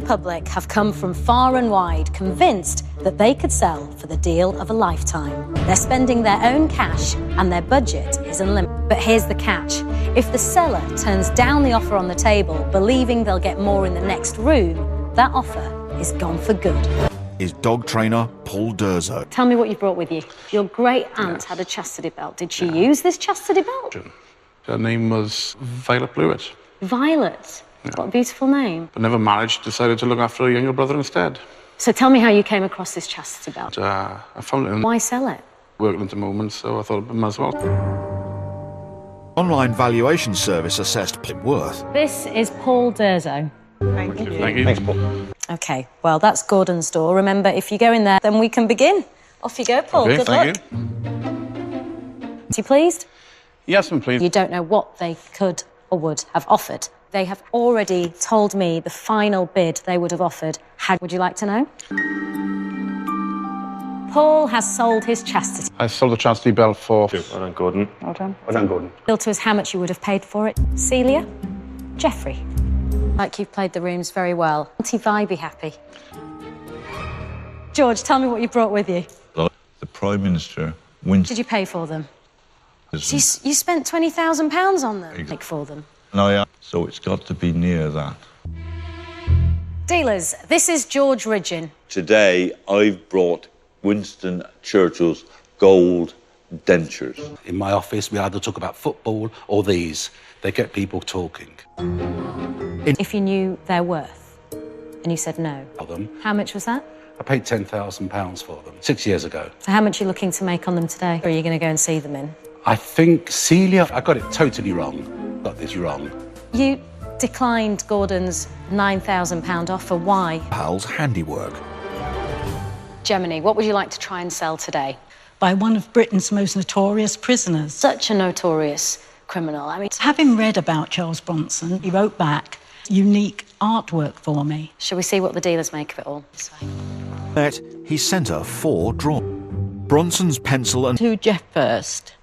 public have come from far and wide, convinced that they could sell for the deal of a lifetime. They're spending their own cash and their budget is unlimited. But here's the catch. If the seller turns down the offer on the table, believing they'll get more in the next room, that offer is gone for good. Is dog trainer Paul Durzo. Tell me what you brought with you. Your great-aunt had a chastity belt. Did she use this chastity belt? Her name was Violet Blewett. Violet? Yeah. What a beautiful name. But never married, decided to look after a younger brother instead. So tell me how you came across this chastity belt. I found it in... Why sell it? Working at the moment, so I thought I might as well. Online valuation service assessed worth. This is Paul Durzo. Thank you. Thank you. Thanks, Paul. OK, well, that's Gordon's door. Remember, if you go in there, then we can begin. Off you go, Paul. Okay, Good thank luck. Are you pleased? Yes, I'm pleased. You don't know what they could or would have offered. They have already told me the final bid they would have offered. Would you like to know? Paul has sold his chastity. I sold the chastity belt for... Well done, Gordon. Well done. Well done, Gordon. Bill to us how much you would have paid for it. Celia? Jeffrey? Like you've played the rooms very well. Auntie Vi be happy. George, tell me what you brought with you. The Prime Minister, Winston. Did you pay for them? So you spent £20,000 on them? Like for them? No, so it's got to be near that. Dealers, this is George Ridgeon. Today, I've brought Winston Churchill's gold dentures. In my office, we either talk about football or these. They get people talking. If you knew their worth and you said no, how much was that? I paid £10,000 for them 6 years ago. So how much are you looking to make on them today? Or are you going to go and see them in? I think Celia, I got it totally wrong. Got this wrong. You declined Gordon's £9,000 offer. Why? Pal's handiwork. Gemini, what would you like to try and sell today? By one of Britain's most notorious prisoners. Such a notorious criminal. I mean, having read about Charles Bronson, he wrote back unique artwork for me. Shall we see what the dealers make of it all? This way. Bet he sent her 4 draw. Bronson's pencil and... To Jeff first.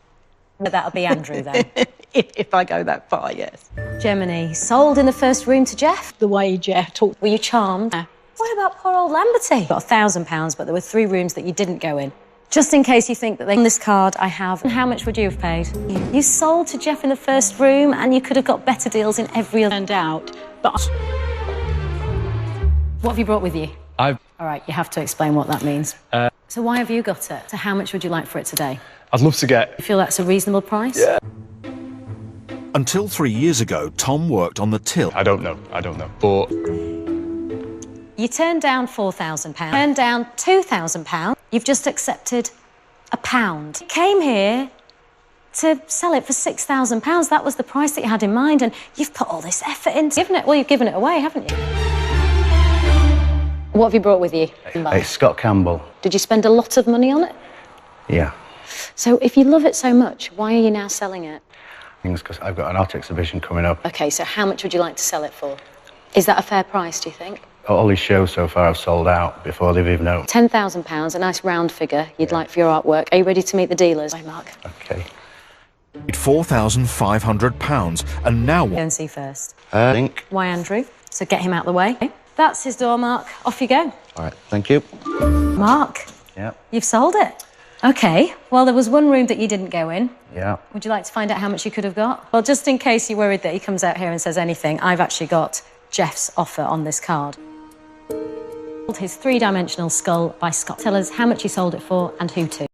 That'll be Andrew then. if I go that far, yes. Gemini, sold in the first room to Jeff? The way Jeff talked. Were you charmed? Yeah. What about poor old Lamberty? Got £1,000, but there were 3 rooms that you didn't go in. Just in case you think that on this card I have. How much would you have paid? You sold to Jeff in the first room and you could have got better deals in every other... Turned out, but... What have you brought with you? All right, you have to explain what that means. So why have you got it? So how much would you like for it today? I'd love to get... You feel that's a reasonable price? Yeah. Until 3 years ago, Tom worked on the till. I don't know, but... You turned down £4,000, turned down £2,000. You've just accepted £1. You came here to sell it for £6,000. That was the price that you had in mind, and you've put all this effort into it. Well, you've given it away, haven't you? What have you brought with you? It's Scott Campbell. Did you spend a lot of money on it? Yeah. So if you love it so much, why are you now selling it? I think it's because I've got an art exhibition coming up. OK, so how much would you like to sell it for? Is that a fair price, do you think? All these shows so far have sold out before they've even opened. £10,000, a nice round figure you'd like for your artwork. Are you ready to meet the dealers? Hi, Mark. OK. £4,500, and now what? Go and see first. I think. Why, Andrew? So get him out of the way. That's his door, Mark. Off you go. All right, thank you. Mark? Yeah. You've sold it? OK. Well, there was one room that you didn't go in. Yeah. Would you like to find out how much you could have got? Well, just in case you're worried that he comes out here and says anything, I've actually got Jeff's offer on this card. His 3-dimensional skull by Scott. Tell us how much you sold it for and who to.